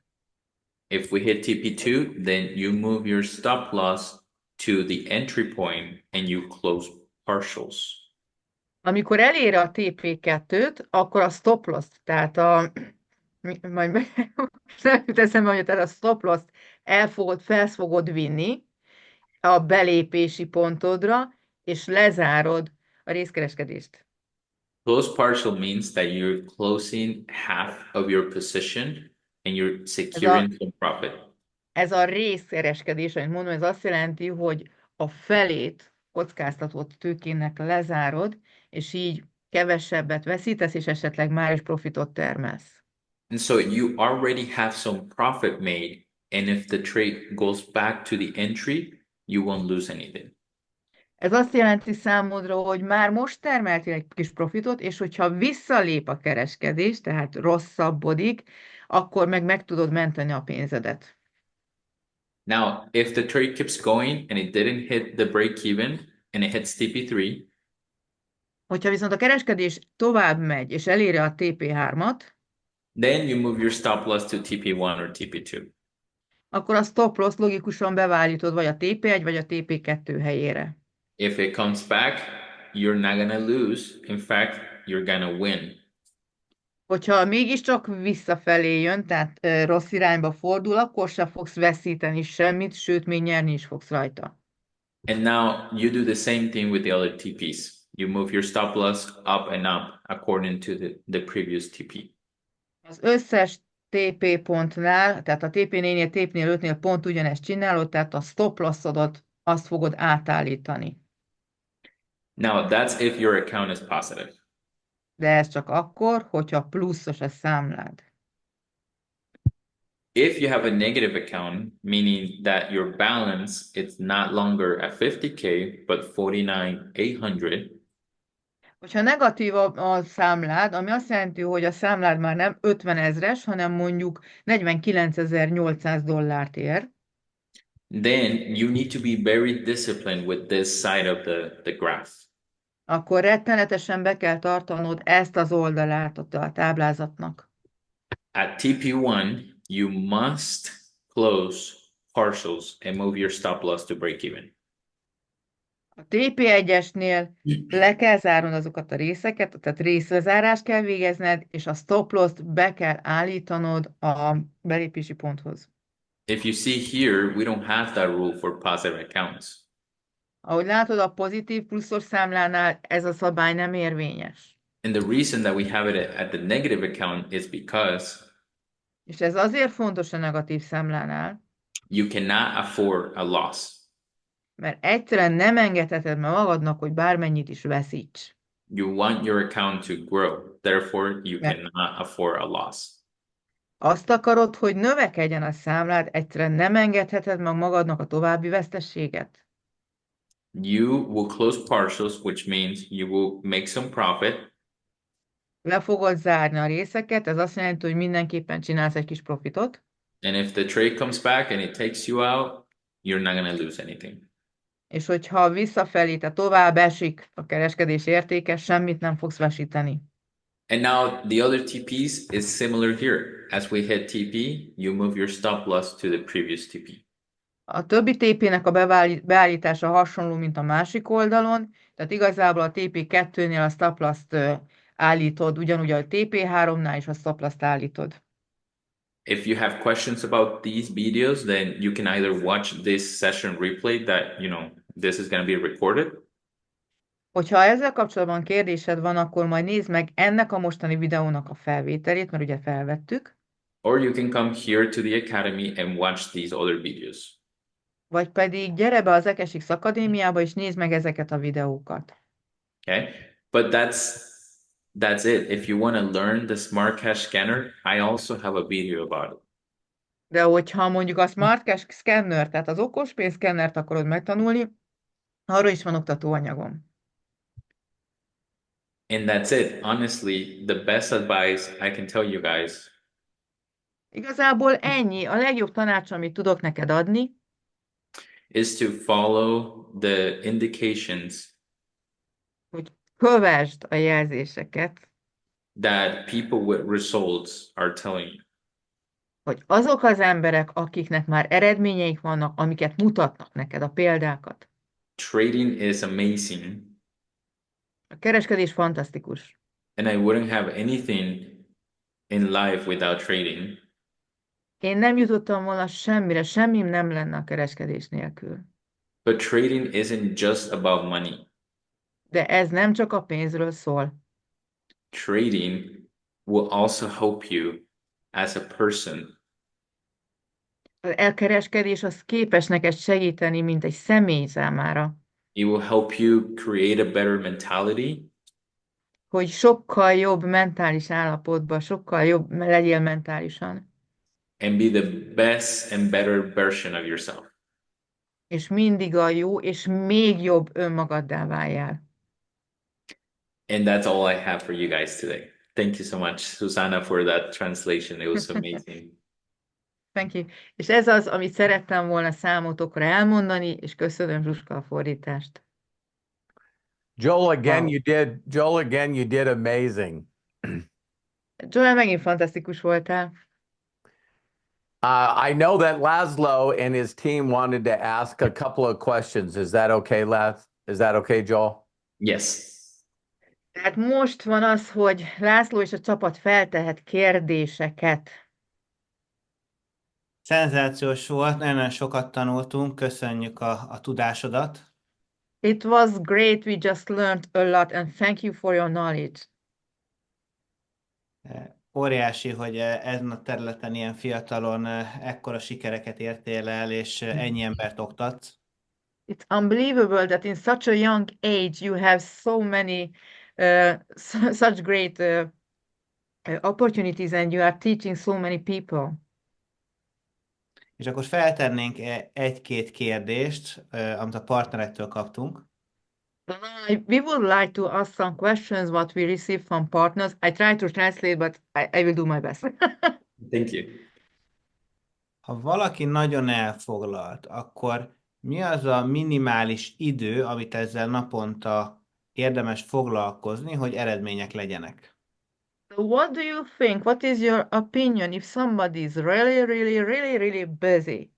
If we hit TP2, then you move your stop loss to the entry point and you close partials. Amikor elér a TP2-t, akkor a stop loss, tehát majd nem jut eszembe, hogy tehát a stop loss fel fogod vinni a belépési pontodra, és lezárod a részkereskedést. Close partial means that you're closing half of your position and you're securing some profit. Ez a részkereskedés, amit mondom, ez azt jelenti, hogy a felét kockáztatott tőkének lezárod, és így kevesebbet veszítesz, és esetleg már is profitot termelsz. And so you already have some profit made, and if the trade goes back to the entry, you won't lose anything. Ez azt jelenti számodra, hogy már most termeltél egy kis profitot, és hogyha visszalép a kereskedés, tehát rosszabbodik, akkor meg tudod menteni a pénzedet. Now, if the trade keeps going and it didn't hit the break even and it hits TP3, Hogyha viszont a kereskedés tovább megy, és eléri a TP3-at, then you move your stop loss to TP1 or TP2. akkor a stop loss logikusan bevállítod vagy a TP1 vagy a TP2 helyére. If it comes back, you're not gonna lose. In fact, you're gonna win. Hogyha mégiscsak visszafelé jön, tehát rossz irányba fordul, akkor se fogsz veszíteni semmit, sőt, még nyerni is fogsz rajta. And now you do the same thing with the other TPs. You move your stop loss up and up according to the previous TP. Az összes TP pontnál, tehát a TP4-nél, TP-nél, 5-nél pont ugyanezt csinálod, tehát a stop lossodat azt fogod átállítani. Now, that's if your account is positive. De ez csak akkor, hogyha pluszos a számlád. If you have a negative account, meaning that your balance is not longer at 50K, but 49,800, Hogyha negatív a számlád, ami azt jelenti, hogy a számlád már nem 50 000-es, hanem mondjuk $49,800 ér, then you need to be very disciplined with this side of the graph. akkor rettenetesen be kell tartanod ezt az oldalát a táblázatnak. At TP1, you must close partials and move your stop loss to break even. A TP1-esnél le kell zárnod azokat a részeket, tehát részlezárást kell végezned, és a stop loss-t be kell állítanod a belépési ponthoz. If you see here, we don't have that rule for positive accounts. Ahogy látod, a pozitív pluszos számlánál ez a szabály nem érvényes. And the reason that we have it at the negative account is because És ez azért fontos a negatív számlánál, you cannot afford a loss. mert egyszerűen nem engedheted meg magadnak, hogy bármennyit is veszíts. You want your account to grow, therefore you Yeah. cannot afford a loss. Azt akarod, hogy növekedjen a számlád, egyszerűen nem engedheted meg magadnak a további vesztességet. You will close partials, which means you will make some profit. Le fogod zárni a részeket, ez azt jelenti, hogy mindenképpen csinálsz egy kis profitot, And if the trade comes back and it takes you out, you're not going to lose anything. és hogyha visszafelé, tehát tovább esik a kereskedés értéke, semmit nem fogsz veszíteni. And now the other TPs is similar here. As we hit TP, you move your stop loss to the previous TP. A többi TP-nek a beállítása hasonló, mint a másik oldalon, tehát igazából a TP2-nél a stop loss-t állítod, ugyanúgy a TP3-nál is a stop loss-t állítod. If you have questions about these videos, then you can either watch this session replay that, this is going to be recorded, Hogyha ezzel kapcsolatban kérdésed van, akkor majd nézd meg ennek a mostani videónak a felvételét, mert ugye felvettük, or you can come here to the academy and watch these other videos. vagy pedig gyere be az Akashx akadémiába, és nézd meg ezeket a videókat. Okay, but that's it. If you want to learn the smart cash scanner, I also have a video about it. De hogyha mondjuk a Smart Cash Scanner, tehát az okos pénzszkennert akarod megtanulni, arról is van oktatóanyagom. And that's it. Honestly, the best advice I can tell you guys Igazából ennyi. A legjobb tanács, amit tudok neked adni, is to follow the indications hogy kövesd a jelzéseket, that people with results are telling you. hogy azok az emberek, akiknek már eredményeik vannak, amiket mutatnak neked, a példákat. Trading is amazing, A kereskedés fantasztikus. and I wouldn't have anything in life without trading. Én nem jutottam volna semmire, semmim nem lenne a kereskedés nélkül. But trading isn't just about money. De ez nem csak a pénzről szól. Trading will also help you as a person. Az elkereskedés az képes neked segíteni, mint egy személy számára, It will help you create a better mentality, hogy sokkal jobb mentális állapotban, sokkal jobb legyél mentálisan, and be the best and better version of yourself. és mindig a jó, és még jobb önmagaddá váljál. And that's all I have for you guys today. Thank you so much, Susanna, for that translation. It was amazing. Thank you. És ez az, amit szerettem volna számotokra elmondani, és köszönöm, Zsuska, a fordítást. Joel, Wow. again, you did amazing. Joel, megint fantasztikus voltál. I know that Laszlo and his team wanted to ask a couple of questions. Is that okay, Is that okay, Joel? Yes. Tehát most van az, hogy László és a csapat feltehet kérdéseket. Szenzációs volt, nagyon sokat tanultunk, köszönjük a tudásodat. It was great, we just learned a lot, and thank you for your knowledge. Óriási, hogy ezen a területen ilyen fiatalon ekkora sikereket értél el, és ennyi embert oktatsz. It's unbelievable that in such a young age you have so many, such great opportunities, and you are teaching so many people. És akkor feltennénk egy-két kérdést, amit a partnerektől kaptunk. We would like to ask some questions what we received from partners. I try to translate, but I will do my best. Thank you. Ha valaki nagyon elfoglalt, akkor mi az a minimális idő, amit ezzel naponta érdemes foglalkozni, hogy eredmények legyenek? So what do you think? What is your opinion if somebody is really busy?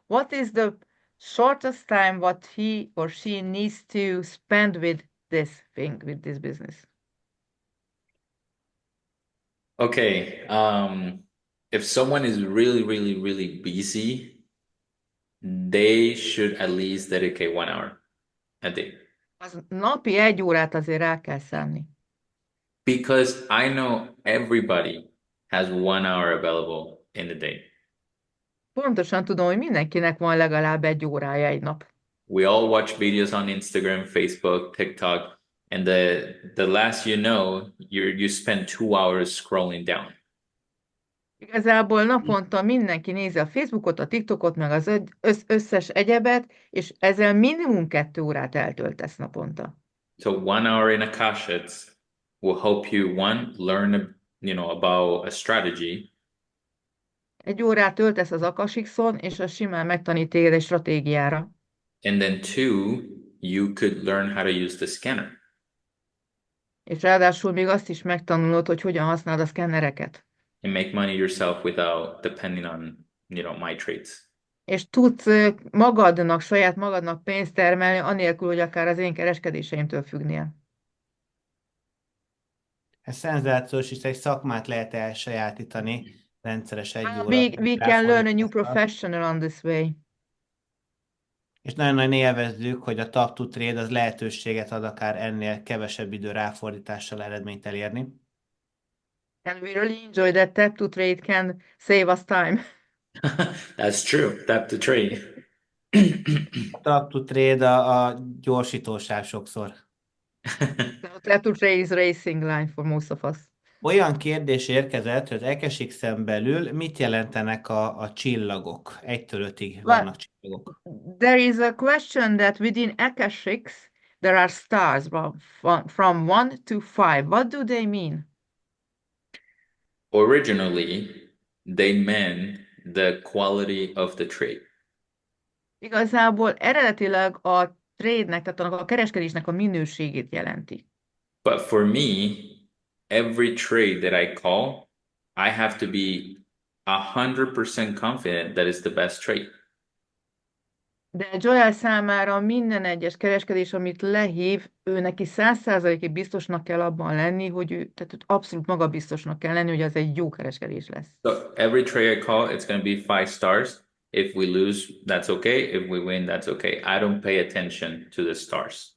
What is the shortest time what he or she needs to spend with this thing, with this business? Okay. If someone is really busy, they should at least dedicate 1 hour a day. Az napi 1 órát azért rá kell szánni. Because I know everybody has 1 hour available in the day. Pontosan tudom, hogy mindenkinek van legalább 1 órája egy nap. We all watch videos on Instagram, Facebook, TikTok, and the last you know, you spend 2 hours scrolling down. Igazából naponta mindenki nézi a Facebookot, a TikTokot, meg az összes egyebet, és ezzel minimum 2 órát eltöltesz naponta. So 1 hour in Akashx will help you, one, learn, about a strategy. 1 órát töltesz az Akashxon, és az simán megtanít téged egy stratégiára. And then 2, you could learn how to use the scanner. És ráadásul még azt is megtanulod, hogy hogyan használod a szkennereket. And make money yourself without depending on, my trades. és tudsz magadnak, saját magadnak pénzt termelni, anélkül, hogy akár az én kereskedéseimtől függnél. Ez szenzációs, és egy szakmát lehet elsajátítani rendszeres egy óra We can learn a new ráfordítással. professional on this way. És nagyon-nagyon élvezzük, hogy a tap to trade az lehetőséget ad akár ennél kevesebb idő ráfordítással eredményt elérni. And we really enjoy that tap to trade can save us time. That's true. Tap to trade. A tap to trade a gyorsítósáv sokszor. So tap to trade is racing line for most of us. Olyan kérdés érkezett, hogy az Akashx-en belül mit jelentenek a csillagok? 1-től 5-ig vannak csillagok. There is a question that within Akashx there are stars from 1 to 5. What do they mean? Originally, they meant the quality of the trade. Igazából eredetileg a trade-nek, tehát a kereskedésnek a minőségét jelenti. But for me, every trade that I call, I have to be 100% confident that it's the best trade. De Joel számára minden egyes kereskedés, amit lehív, ő neki 100%-ig biztosnak kell abban lenni, hogy ő, tehát abszolút magabiztosnak kell lenni, hogy az egy jó kereskedés lesz. So every trade I call, it's going to be 5 stars. If we lose, that's okay. If we win, that's okay. I don't pay attention to the stars.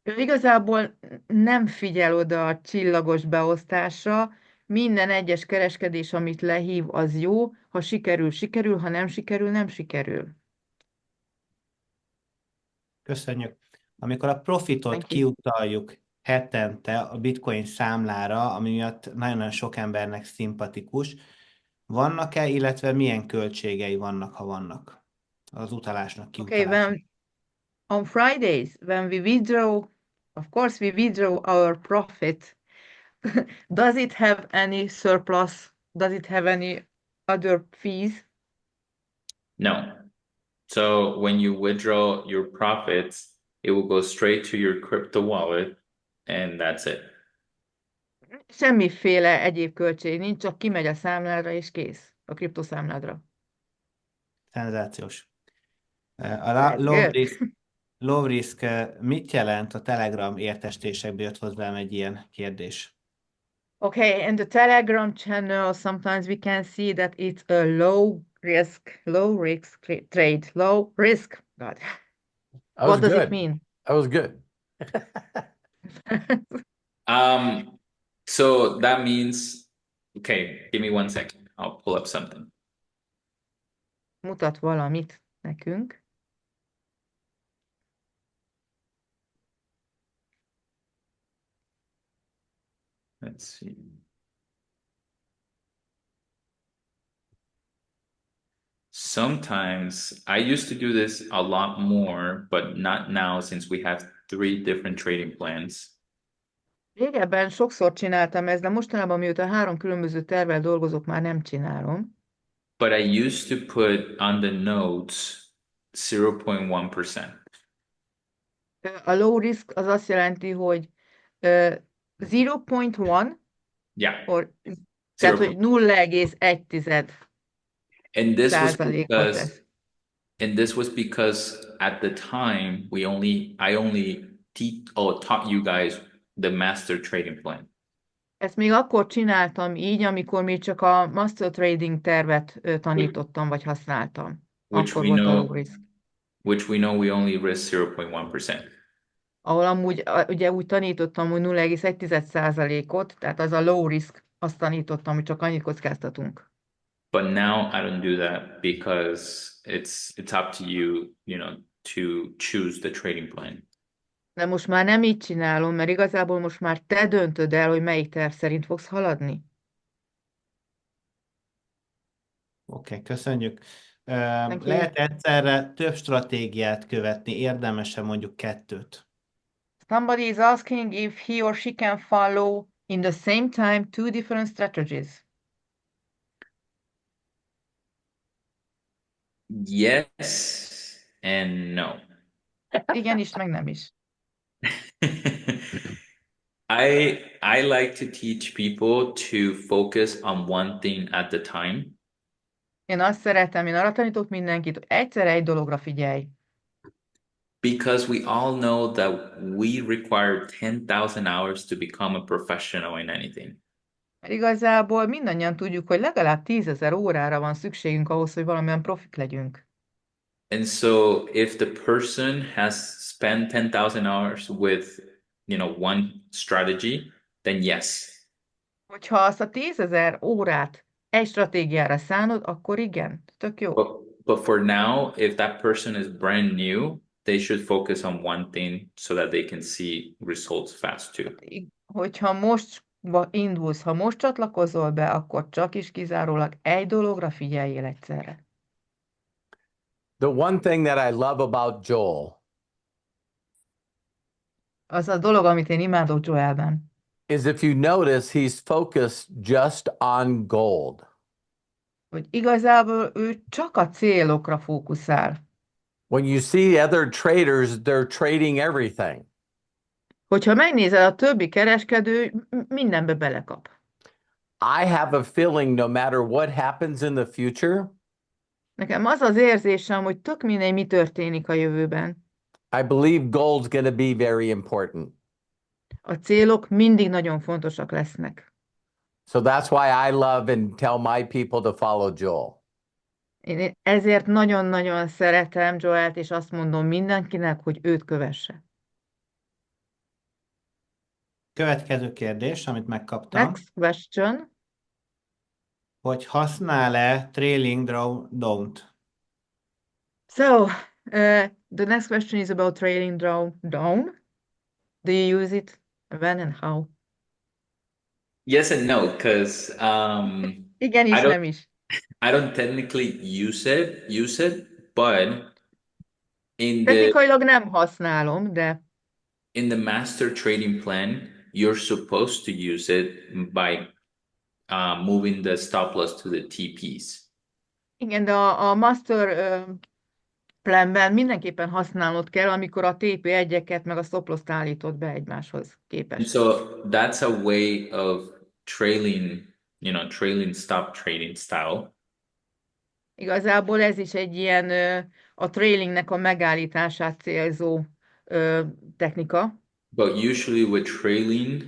Ő igazából nem figyel oda a csillagos beosztásra, minden egyes kereskedés, amit lehív, az jó, ha sikerül, sikerül, ha nem sikerül, nem sikerül. Köszönjük. Amikor a profitot Thank you. kiutaljuk hetente a bitcoin számlára, ami miatt nagyon-nagyon sok embernek szimpatikus, vannak-e, illetve milyen költségei vannak, ha vannak az utalásnak, Okay, kiutalásnak? on Fridays, when we withdraw, of course we withdraw our profit. Does it have any surplus? Does it have any other fees? No. So when you withdraw your profits, it will go straight to your crypto wallet, and that's it. Semmiféle egyéb költség nincs, csak kimegy a számládra és kész, a kriptoszámládra. Szenzációs. A That's low good. risk, low risk mit jelent? A Telegram értestésekbe jött hozzám egy ilyen kérdés. Okay, in the Telegram channel, sometimes we can see that it's a low risk trade. Low risk. God. That was What does good. it mean? That was good. So that means, okay, give me 1 second. I'll pull up something. Mutat valamit nekünk. Let's see. Sometimes I used to do this a lot more, but not now since we have 3 different trading plans. Régebben sokszor csináltam ezt, de mostanában, mióta 3 különböző tervvel dolgozok, már nem csinálom. But I used to put on the notes 0.1%. A low risk az azt jelenti, hogy 0.1, Yeah. tehát hogy 0,1 And this was százalékot because tesz. at the time I only taught you guys the master trading plan. Ezt még akkor csináltam így, amikor még csak a master trading tervet tanítottam, vagy használtam. Akkor volt a low risk. Which we know we only risk 0.1%. Ahol amúgy ugye úgy tanítottam, hogy 0,1%-ot, tehát az a low risk, azt tanítottam, hogy csak annyit kockáztatunk. But now I don't do that because it's up to you, to choose the trading plan. De most már nem így csinálom, mert igazából most már te döntöd el, hogy melyik terv szerint fogsz haladni. Oké, köszönjük. Thank you. Lehet egyszerre több stratégiát követni, érdemes-e mondjuk 2? Somebody is asking if he or she can follow in the same time 2 different strategies. Yes and no. Igen is, meg nem is. I like to teach people to focus on one thing at the time. Én azt szeretem, én arra tanítok mindenkit, hogy egyszerre egy dologra figyelj. Because we all know that we require 10,000 hours to become a professional in anything. Mert igazából mindannyian tudjuk, hogy legalább 10 000 órára van szükségünk ahhoz, hogy valamilyen profik legyünk. And so if the person has spent 10,000 hours with, one strategy, then yes. Hogyha azt a 10 000 órát egy stratégiára szánod, akkor igen, tök jó. But for now, if that person is brand new, they should focus on one thing so that they can see results fast too. Hogyha most indulsz, ha most csatlakozol be, akkor csak is kizárólag egy dologra figyeljél egyszerre. The one thing that I love about Joel Az a dolog, amit én imádok Joelben, is if you notice, he's focused just on gold. hogy igazából ő csak a célokra fókuszál. When you see other traders, they're trading everything. Hogyha megnézel, a többi kereskedő mindenbe belekap. I have a feeling no matter what happens in the future, Nekem az az érzésem, hogy tök mindegy, mi történik a jövőben. I believe gold's going to be very important. A célok mindig nagyon fontosak lesznek. So that's why I love and tell my people to follow Joel. Én ezért nagyon-nagyon szeretem Joelt, és azt mondom mindenkinek, hogy őt kövesse. Következő kérdés, amit megkaptam, Next question. hogy használ-e trailing don't? So, the next question is about trailing down. Do you use it? When and how? Yes and no, because Igen is, nem is. I don't technically use it, but Technikailag nem használom, de in the master trading plan, you're supposed to use it by moving the stop loss to the TPs. igen, de a master planben mindenképpen használnod kell, amikor a TP1-eket meg a stop loss-t állítod be egymáshoz And képest. so that's a way of trailing stop trading style. Igazából ez is egy ilyen a trailingnek a megállítását célzó technika. But usually with trailing,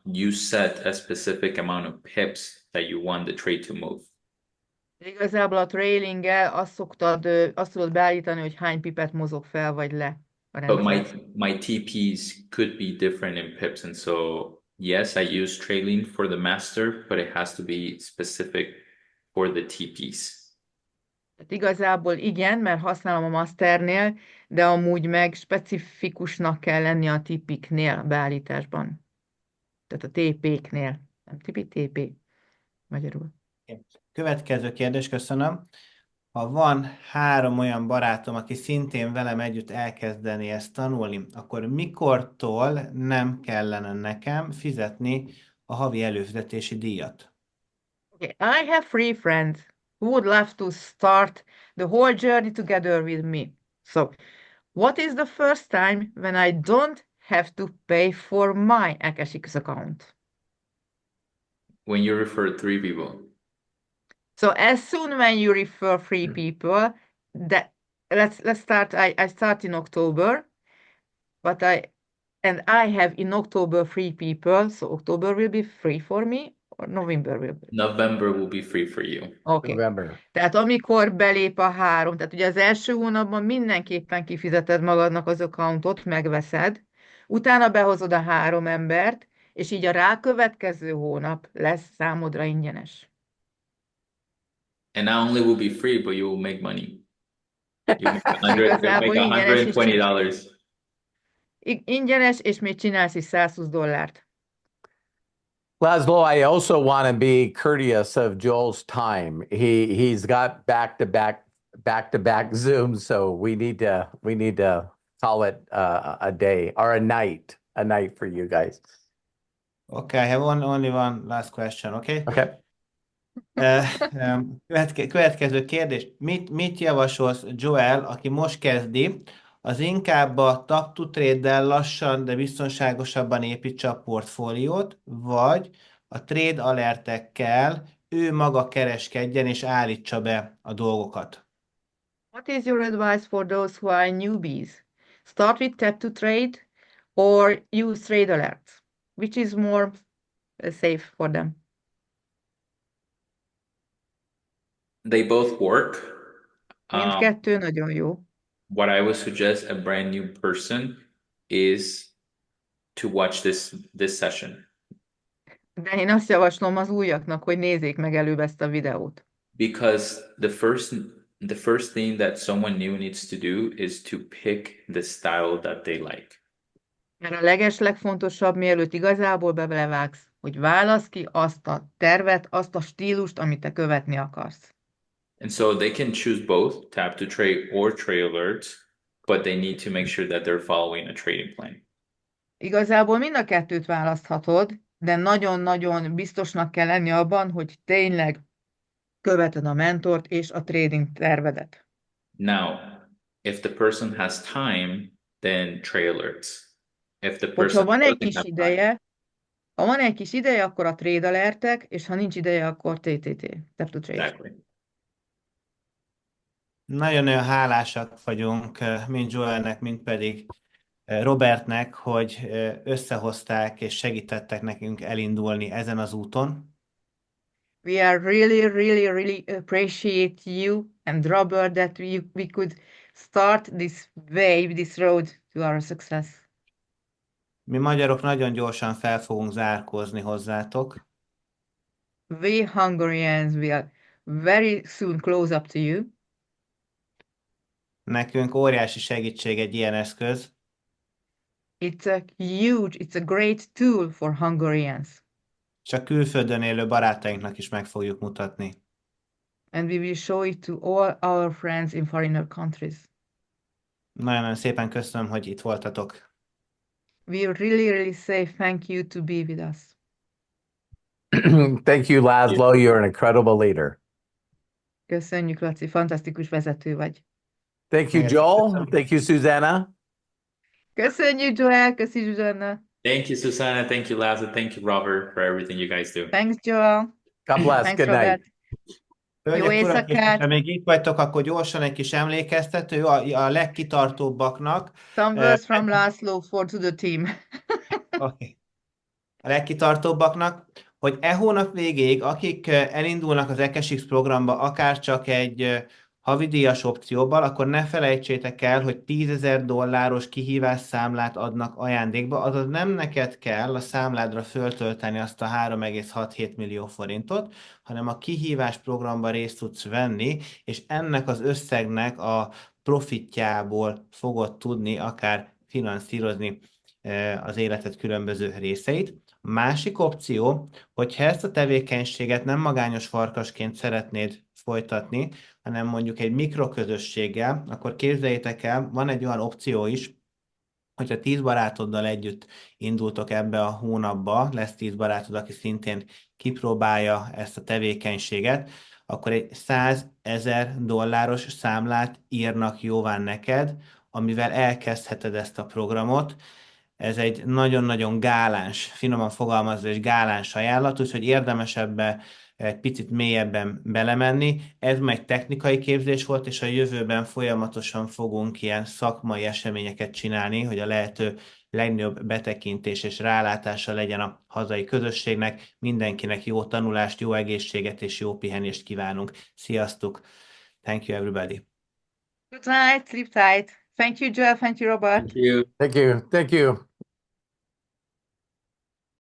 you set a specific amount of pips that you want the trade to move. Igazából a trailinggel azt tudod beállítani, hogy hány pipet mozog fel vagy le a But rendszer. my TPs could be different in pips, and so yes, I use trailing for the master, but it has to be specific for the TPs. Tehát igazából igen, mert használom a masternél, de amúgy meg specifikusnak kell lenni a tipiknél a beállításban. Tehát a TP-knél. Nem tipi, TP. Magyarul. Következő kérdés, köszönöm. Ha van 3 olyan barátom, aki szintén velem együtt elkezdeni ezt tanulni, akkor mikortól nem kellene nekem fizetni a havi előfizetési díjat? Okay. I have 3 friends who would love to start the whole journey together with me. So, what is the first time when I don't have to pay for my Akashx account? When you refer 3 people. So as soon when you refer 3 people, let's start. I start in October, but I have in October 3 people. So October will be free for me, or November will be? November will be free for you. Okay. November. Tehát amikor belép a 3, tehát ugye az első hónapban mindenképpen kifizeted magadnak az accountot, megveszed, utána behozod a 3 embert, és így a rákövetkező hónap lesz számodra ingyenes. And not only will be free, but you will make money. You make Igazából ingyenes és $120. ingyenes, és még csinálsz is $120. Laszlo, I also want to be courteous of Joel's time. He's got back-to-back Zooms, so we need to call it a day or a night for you guys. Okay, I have only one last question, okay? Okay. Következő kérdés. Mit javasolsz, Joel, aki most kezdi, az inkább a tap-to-trade-del lassan, de biztonságosabban építse a portfóliót, vagy a trade alertekkel ő maga kereskedjen és állítsa be a dolgokat. What is your advice for those who are newbies? Start with tap to trade or use trade alerts? Which is more safe for them? They both work. Mindkettő nagyon jó. What I would suggest a brand new person is to watch this session. De én azt javaslom az újaknak, hogy nézzék meg előbb ezt a videót. Because the first thing that someone new needs to do is to pick the style that they like. Mert a legfontosabb, mielőtt igazából belevágsz, hogy válasz ki azt a tervet, azt a stílust, amit te követni akarsz. And so they can choose both tap to trade or trade alerts, but they need to make sure that they're following a trading plan. Igazából mind a kettőt választhatod, de nagyon-nagyon biztosnak kell lenni abban, hogy tényleg követed a mentort és a trading tervedet. Now, if the person has time, then trade alerts. If the Hogyha person van egy doesn't kis have time, ideje, ha van egy kis ideje, akkor a trade alertek, és ha nincs ideje, akkor TTT, tap to trade. exactly. Nagyon-nagyon hálásak vagyunk, mind Joelnek, mind pedig Robertnek, hogy összehozták és segítettek nekünk elindulni ezen az úton. We are really appreciate you and Robert that we could start this way, this road to our success. Mi magyarok nagyon gyorsan fel fogunk zárkózni hozzátok. We Hungarians will very soon close up to you. Nekünk óriási segítség egy ilyen eszköz. It's a great tool for Hungarians. Csak külföldön élő barátainknak is meg fogjuk mutatni. And we will show it to all our friends in foreigner countries. Nagyon-nagyon szépen köszönöm, hogy itt voltatok. We really say thank you to be with us. Thank you, Laszlo. You're an incredible leader. Köszönjük, Laci, fantasztikus vezető vagy. Thank you, Joel. Thank you, Susanna. Köszönjük, Joel, köszönjük, Zsuzsanna. Thank you, Susanna. Thank you, Laza. Thank you, Robert, for everything you guys do. Thanks, Joel. God bless. Thanks, Good night. Robert. Hölgyek, Jó urak, és éjszakát. ha még itt vagytok, akkor gyorsan egy kis emlékeztető a legkitartóbbaknak. Some words from Laszlo for to the team. Okay. A legkitartóbbaknak, hogy e hónap végéig, akik elindulnak az Akashx programba, akár csak egy havidíjas opcióval, akkor ne felejtsétek el, hogy $10,000 kihívás számlát adnak ajándékba, azaz nem neked kell a számládra föltölteni azt a 3,67 millió forintot, hanem a kihívás programban részt tudsz venni, és ennek az összegnek a profitjából fogod tudni akár finanszírozni az életed különböző részeit. Másik opció, hogyha ezt a tevékenységet nem magányos farkasként szeretnéd folytatni, hanem mondjuk egy mikroközösséggel, akkor képzeljétek el, van egy olyan opció is, hogyha 10 barátoddal együtt indultok ebbe a hónapba, lesz 10 barátod, aki szintén kipróbálja ezt a tevékenységet, akkor egy $100,000 számlát írnak jóvá neked, amivel elkezdheted ezt a programot. Ez egy nagyon-nagyon gáláns, finoman fogalmazva, és gáláns ajánlat, úgyhogy érdemes ebbe egy picit mélyebben belemenni. Ez már egy technikai képzés volt, és a jövőben folyamatosan fogunk ilyen szakmai eseményeket csinálni, hogy a lehető legnagyobb betekintés és rálátása legyen a hazai közösségnek. Mindenkinek jó tanulást, jó egészséget és jó pihenést kívánunk. Sziasztok! Thank you, everybody! Good night, sleep tight. Thank you, Joel. Thank you, Robert. Thank you. Thank you. Thank you.